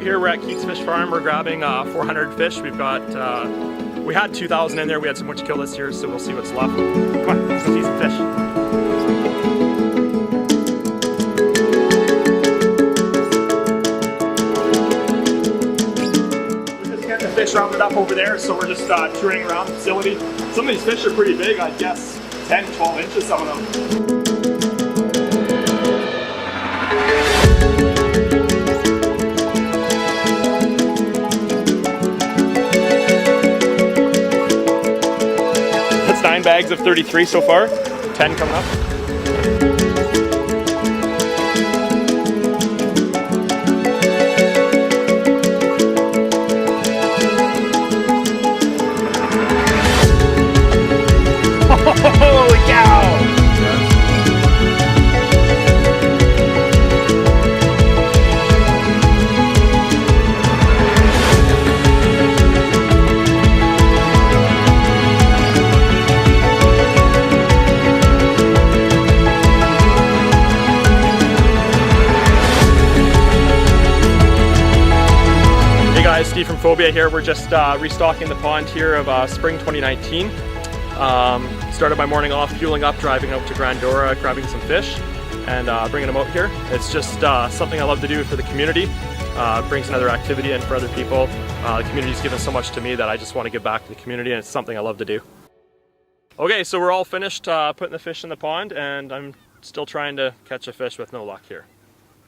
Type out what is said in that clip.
out here. We're at Keats Fish Farm. We're grabbing 400 fish. We've got, we had 2,000 in there. We had so much kill this year, so we'll see what's left. Come on, let's go see some fish. We're just getting the fish rounded up over there, so we're just touring around the facility. Some of these fish are pretty big, I guess 10, 12 inches, some of them. That's 9 bags of 33 so far, 10 coming up. Holy cow! Hey guys, Steve from Phobia here. We're just restocking the pond here of spring 2019. Started my morning off fueling up, driving out to Grandora, grabbing some fish and bringing them out here. It's just something I love to do for the community. Brings another activity in for other people. The community's given so much to me that I just want to give back to the community, and it's something I love to do. Okay, so we're all finished putting the fish in the pond, and I'm still trying to catch a fish with no luck here.